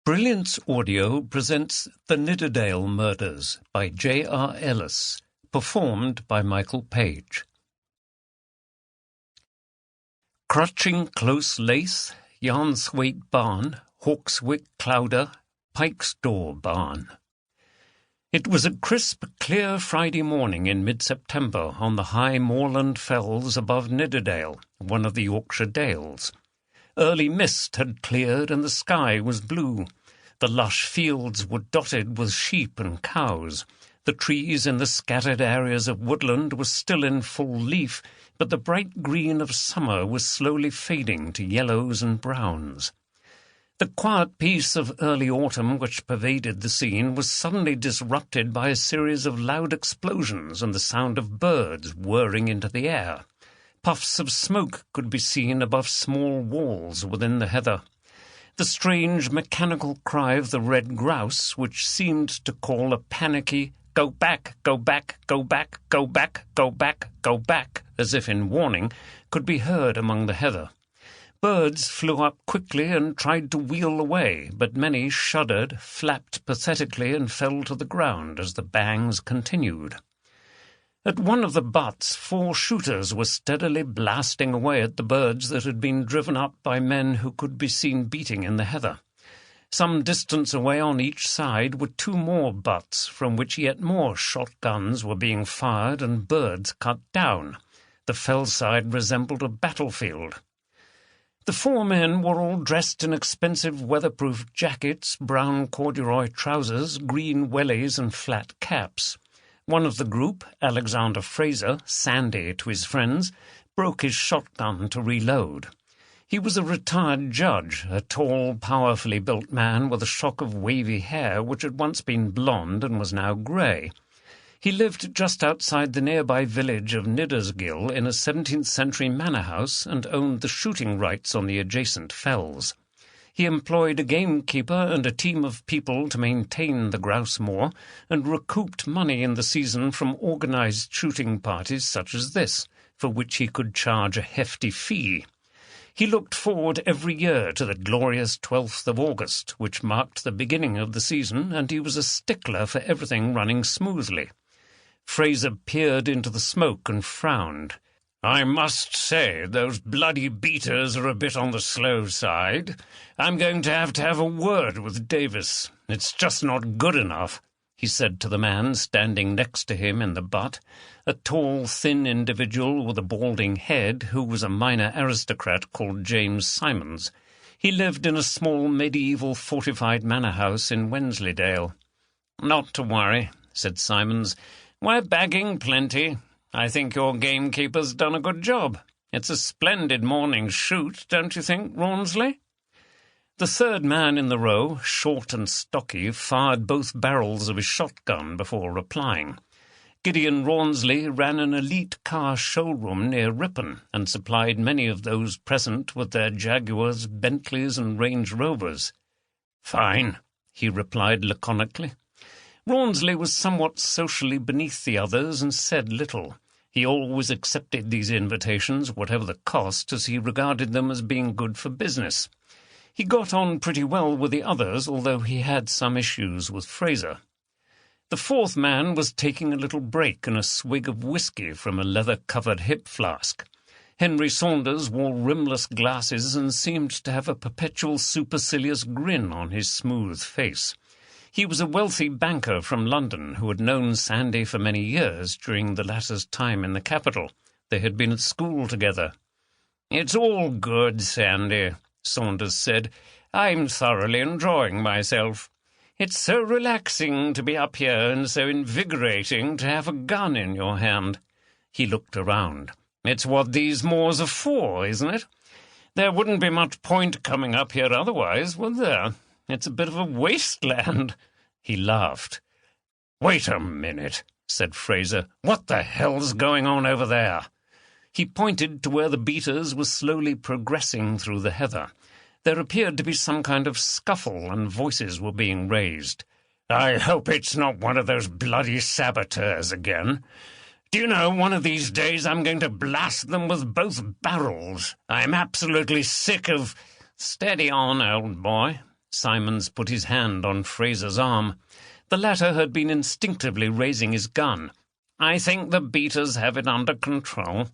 Brilliance Audio presents The Nidderdale Murders by J.R. Ellis, performed by Michael Page. Crutching Close Lace, Yarnsthwaite Barn, Hawkswick Clowder, Pike's Door Barn. It was a crisp, clear Friday morning in mid-September on the high moorland fells above Nidderdale, one of the Yorkshire Dales. Early mist had cleared and the sky was blue. The lush fields were dotted with sheep and cows. The trees in the scattered areas of woodland were still in full leaf, but the bright green of summer was slowly fading to yellows and browns. The quiet peace of early autumn which pervaded the scene was suddenly disrupted by a series of loud explosions and the sound of birds whirring into the air. Puffs of smoke could be seen above small walls within the heather. The strange mechanical cry of the red grouse, which seemed to call a panicky "Go back, go back, go back, go back, go back, go back," as if in warning, could be heard among the heather. Birds flew up quickly and tried to wheel away, but many shuddered, flapped pathetically, and fell to the ground as the bangs continued. At one of the butts, 4 shooters were steadily blasting away at the birds that had been driven up by men who could be seen beating in the heather. Some distance away on each side were 2 more butts, from which yet more shotguns were being fired and birds cut down. The fellside resembled a battlefield. The 4 men were all dressed in expensive weatherproof jackets, brown corduroy trousers, green wellies and flat caps. One of the group, Alexander Fraser, Sandy to his friends, broke his shotgun to reload. He was a retired judge, a tall, powerfully built man with a shock of wavy hair which had once been blonde and was now grey. He lived just outside the nearby village of Niddersgill in a 17th-century manor house and owned the shooting rights on the adjacent fells. He employed a gamekeeper and a team of people to maintain the grouse moor and recouped money in the season from organised shooting parties such as this, for which he could charge a hefty fee. He looked forward every year to the glorious 12th of August, which marked the beginning of the season, and he was a stickler for everything running smoothly. Fraser peered into the smoke and frowned. "I must say, those bloody beaters are a bit on the slow side. I'm going to have a word with Davis. It's just not good enough," he said to the man standing next to him in the butt, a tall, thin individual with a balding head who was a minor aristocrat called James Simons. He lived in a small medieval fortified manor house in Wensleydale. "Not to worry," said Simons. "We're bagging plenty. I think your gamekeeper's done a good job. It's a splendid morning shoot, don't you think, Rawnsley?" The third man in the row, short and stocky, fired both barrels of his shotgun before replying. Gideon Rawnsley ran an elite car showroom near Ripon and supplied many of those present with their Jaguars, Bentleys and Range Rovers. "Fine," he replied laconically. Rawnsley was somewhat socially beneath the others and said little. He always accepted these invitations, whatever the cost, as he regarded them as being good for business. He got on pretty well with the others, although he had some issues with Fraser. The 4th man was taking a little break and a swig of whisky from a leather-covered hip flask. Henry Saunders wore rimless glasses and seemed to have a perpetual supercilious grin on his smooth face. He was a wealthy banker from London who had known Sandy for many years during the latter's time in the capital. They had been at school together. "It's all good, Sandy," Saunders said. "I'm thoroughly enjoying myself. It's so relaxing to be up here and so invigorating to have a gun in your hand." He looked around. "It's what these moors are for, isn't it? There wouldn't be much point coming up here otherwise, would there? It's a bit of a wasteland." He laughed. "Wait a minute," said Fraser. "What the hell's going on over there?" He pointed to where the beaters were slowly progressing through the heather. There appeared to be some kind of scuffle, and voices were being raised. "I hope it's not one of those bloody saboteurs again. Do you know, one of these days I'm going to blast them with both barrels. I'm absolutely sick of—" "Steady on, old boy," Simons put his hand on Fraser's arm. The latter had been instinctively raising his gun. "I think the beaters have it under control."